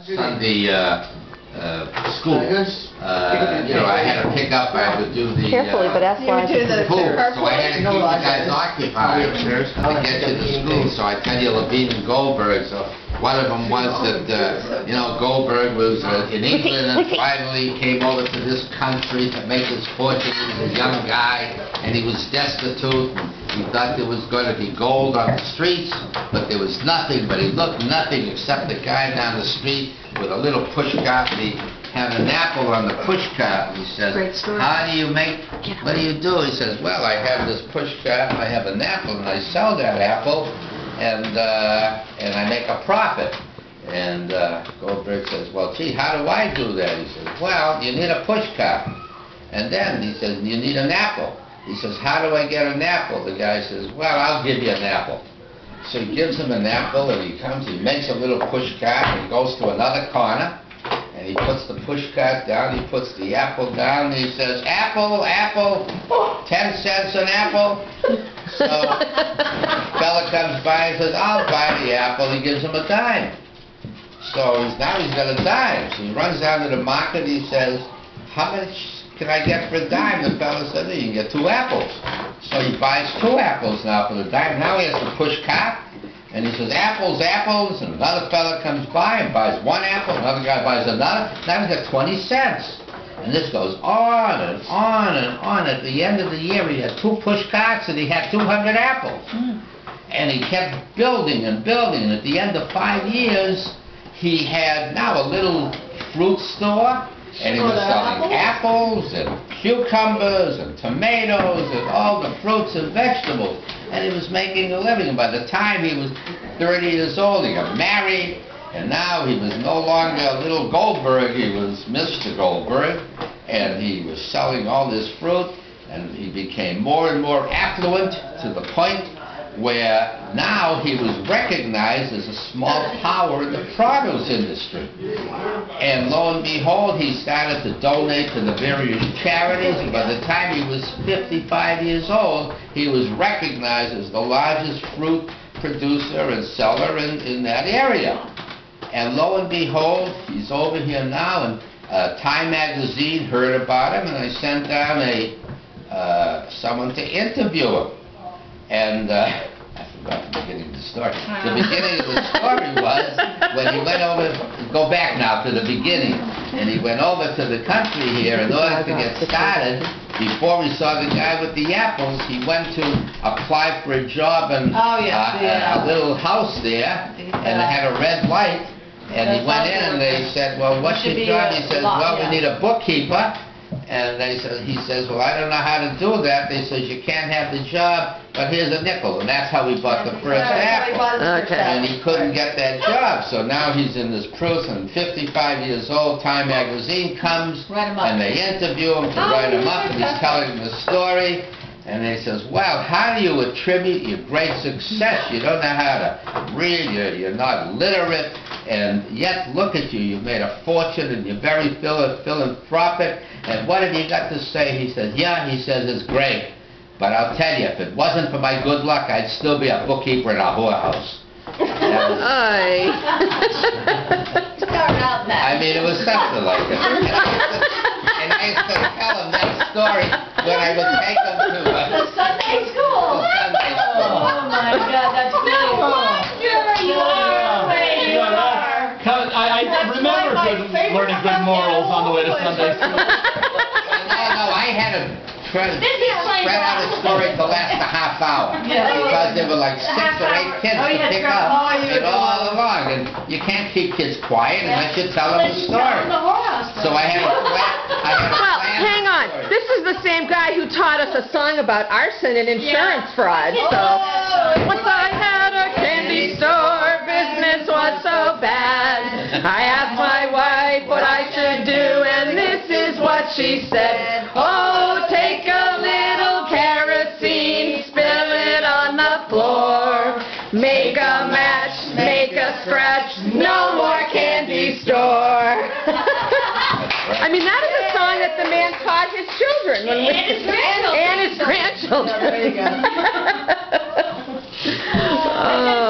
Sunday school. I had to pick up, I had to do the carefully, but that's why pool, so I had to keep the guys occupied to get to the school. So I tell you, Levine and Goldberg, so one of them was that, Goldberg was in England and finally came over to this country to make his fortune. He was a young guy and he was destitute. He thought there was going to be gold on the streets, but there was nothing, but he looked nothing except the guy down the street with a little push cart, and he had an apple on the push cart. He says, how do you make, what do you do? He says, well, I have this push cart, and I have an apple, and I sell that apple, and I make a profit. And Goldberg says, well, gee, how do I do that? He says, well, you need a push cart. And then he says, you need an apple. He says, how do I get an apple? The guy says, well, I'll give you an apple. So he gives him an apple, and he comes, he makes a little push cart, and he goes to another corner, and he puts the push cart down, he puts the apple down, and he says, apple, apple, 10 cents an apple. So the fella comes by and says, I'll buy the apple. He gives him a dime. So now he's got a dime. So he runs down to the market, he says, how much can I get for a dime? The fella said, you can get 2 apples. So he buys 2 apples now for the dime. Now he has to push cart, and he says, apples, apples, and another fella comes by and buys 1 apple, another guy buys another. Now he's got 20 cents. And this goes on and on and on. At the end of the year, he had 2 push carts, and he had 200 apples. And he kept building and building, and at the end of 5 years, he had now a little fruit store. And he was selling apples and cucumbers and tomatoes and all the fruits and vegetables. And he was making a living. And by the time he was 30 years old, he got married. And now he was no longer little Goldberg, he was Mr. Goldberg. And he was selling all this fruit. And he became more and more affluent to the point where now he was recognized as a small power in the produce industry. And lo and behold, he started to donate to the various charities, and by the time he was 55 years old, he was recognized as the largest fruit producer and seller in that area. And lo and behold, he's over here now, and Time magazine heard about him, and I sent down someone to interview him. And I forgot the beginning of the story. The beginning of the story was when he went over, go back now to the beginning, and he went over to the country here in order to get started. Before he saw the guy with the apples, he went to apply for a job in a little house there, and it had a red light. And he went in, and they said, well, what's your job? He says, well, we need a bookkeeper. And he says, well, I don't know how to do that. They says, you can't have the job, but here's a nickel. And that's how he bought the first apple. And he couldn't get that job. So now he's in this prison, 55 years old. Time magazine comes, and they interview him to write him up, and he's telling them the story. And he says, well, how do you attribute your great success? You don't know how to read, you're not literate, and yet look at you, you've made a fortune, and you're very philanthropic, and what have you got to say? He says, yeah, he says, it's great, but I'll tell you, if it wasn't for my good luck, I'd still be a bookkeeper in a whorehouse. I mean, it was something like that. And I used to tell him that story when I would take him to the Sunday school. The Sunday school. Oh my God, that's really cool. You are where you are. I remember learning good morals on the way to Sunday school. No, I had to spread out a story to last a half hour. Because there were like 6 or 8 kids to pick up and all along. And you can't keep kids quiet unless you tell them the story. So I had to Well, hang on. This is the same guy who taught us a song about arson and insurance fraud. So, once I had a candy store, business was so bad. I asked my wife what I should do, and this is what she said. Oh, take a little kerosene, spill it on the floor. Make a match, make a scratch, no more candy store. I mean, that is a song that the man taught his children. And his grandchildren. There you go.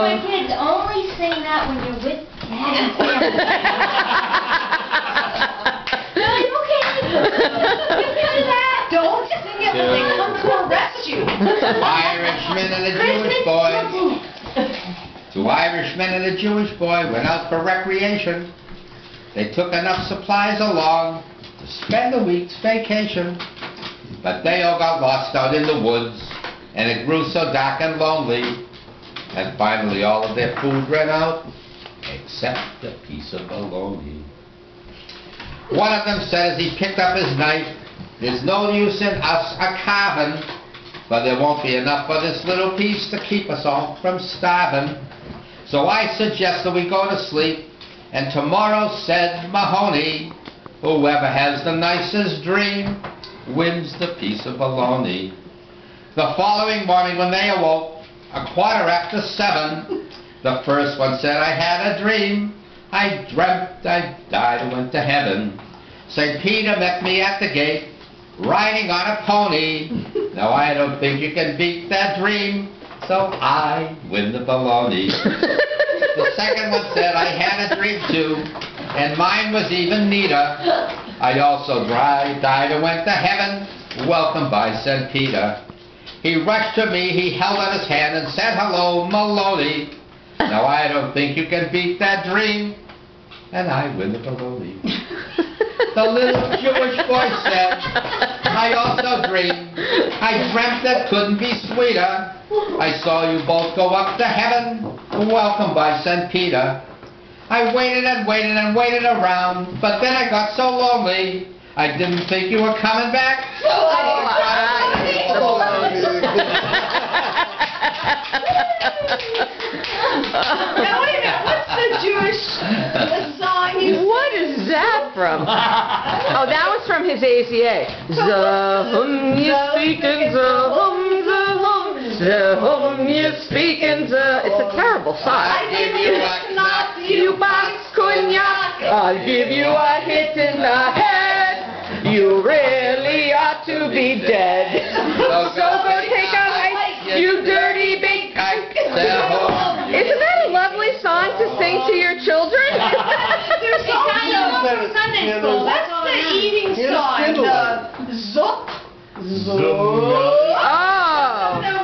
My kids only sing that when you're with Dad and Sam. Two Irishmen and a Jewish boy. Two Irishmen and a Jewish boy went out for recreation. They took enough supplies along to spend a week's vacation. But they all got lost out in the woods, and it grew so dark and lonely. And finally all of their food ran out, except a piece of bologna. One of them said as he picked up his knife, "There's no use in us a-carving, but there won't be enough for this little piece to keep us all from starving. So I suggest that we go to sleep, and tomorrow," said Mahoney, "whoever has the nicest dream wins the piece of bologna." The following morning when they awoke, 7:15, the first one said, "I had a dream. I dreamt I died and went to heaven. St. Peter met me at the gate, riding on a pony. Now I don't think you can beat that dream, so I win the bologna." The second one said, "I had a dream too, and mine was even neater. I also died and went to heaven, welcomed by St. Peter. He rushed to me, he held out his hand and said, 'Hello, Maloney.' Now I don't think you can beat that dream, and I win the bologna." The little Jewish boy said, "I also dreamed. I dreamt that couldn't be sweeter. I saw you both go up to heaven, welcomed by St. Peter. I waited and waited and waited around, but then I got so lonely, I didn't think you were coming back. So Now wait a minute, what's the Jewish song you sing? What is that from? Oh, that was from his AZA. Zahum, you speaking, Zahum, Zahum, Zahum, you speaking, Zahum. It's a terrible song. I give you a knot, you box cognac. I'll give you a hit in the head. You really ought to be dead. So go take a hike, you dirty big kike. Isn't that a lovely song to sing to your children? There's also from Sunday school. That's the eating song. The Zup.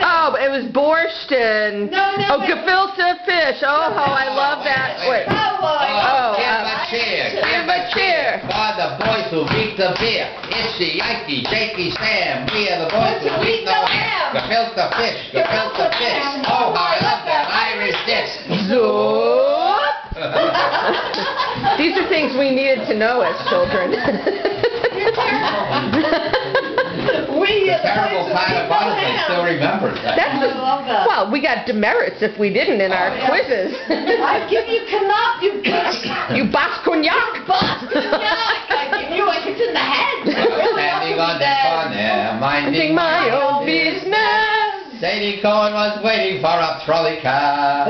Oh, it was borscht and gefilte fish. Oh, how I love that. Wait. Give a cheer for the boys who beat the beer. It's the Yankee, Jakey, Sam. We are the boys who beat no ham. Gefilte fish, gefilte fish. Oh, how I love that Irish dish. These are things we needed to know as children. The terrible kind of fun I still remember that. Well, we got demerits if we didn't in our quizzes. I give you cognac, you box. You box cognac. Box cognac. I give you a hit in the head. Standing on the corner, minding my own business. Sadie Cohen was waiting for a trolley car.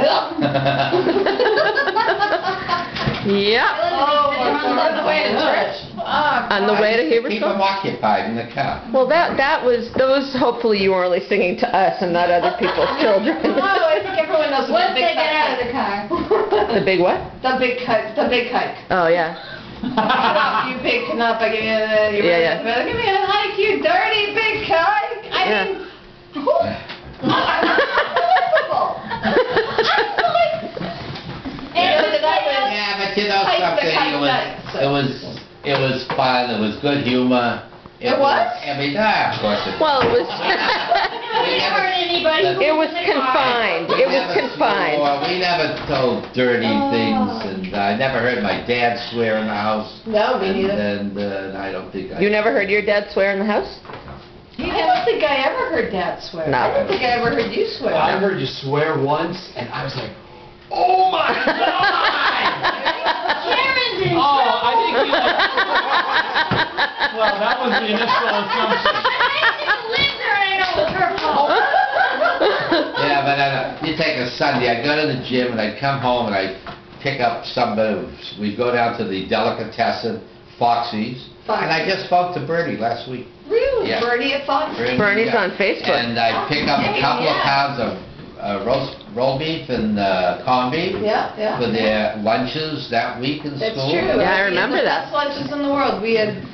Yep. On the way to church. On the way to Heber's. Keep them occupied in the car. Well, that was those. Hopefully, you were only singing to us and not other people's children. Oh, I think everyone knows what they get out of the car. The big what? The big hike. The big hike. Oh yeah. You big canop. I give you. Give me a hike, you dirty big hike. I mean, unbelievable. Yeah, but you know something, it was fun, it was good humor. It was? I mean, of course it was. Well, it was. It was confined. It was confined. We never told dirty things, and I never heard my dad swear in the house. No, me neither. And I don't think I... You never heard your dad swear in the house? I don't think I ever heard Dad swear. No. I don't think I ever heard you swear. I heard you swear once, and I was like, oh my God! Karen didn't. Oh, I think you like... Well, that was the initial assumption. Yeah, but you take a Sunday, I'd go to the gym and I'd come home and I'd pick up we'd go down to the delicatessen, Foxy's, and I just spoke to Bertie last week. Really? Yeah. Bertie at Foxy's? Bernie's on Facebook. And I'd pick up a couple of pounds of roast beef and corned beef for their lunches that week in school. That's true. Yeah, I remember that. Best lunches in the world. We had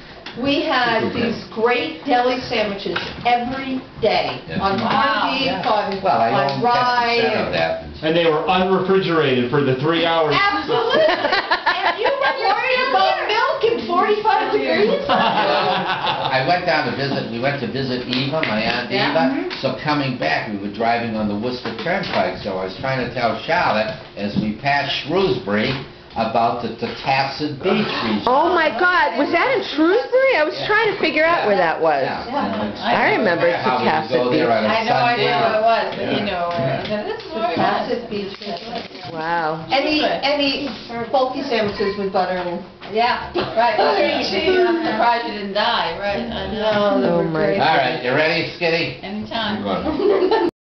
we had these great deli sandwiches every day on corned beef, Well, I on own rye. 10% of that. And they were unrefrigerated for the 3 hours. Absolutely. And you were worried about milk in 45 degrees? I went down to visit, we went to visit Eva, my Aunt Eva. So coming back, we were driving on the Worcester Turnpike, so I was trying to tell Charlotte, as we passed Shrewsbury, about the Tacit Beach region. Oh my God, was that in Shrewsbury? I was trying to figure out where that was. I remember How we would Tacit go there Beach. on a I know Sunday. where it was, but you know where. This is the Tacit Beach. Wow. And the bulky sandwiches with butter and... Yeah, right. I'm surprised you didn't die, right? I know. Oh my All right, you ready, Skitty? Anytime. Good.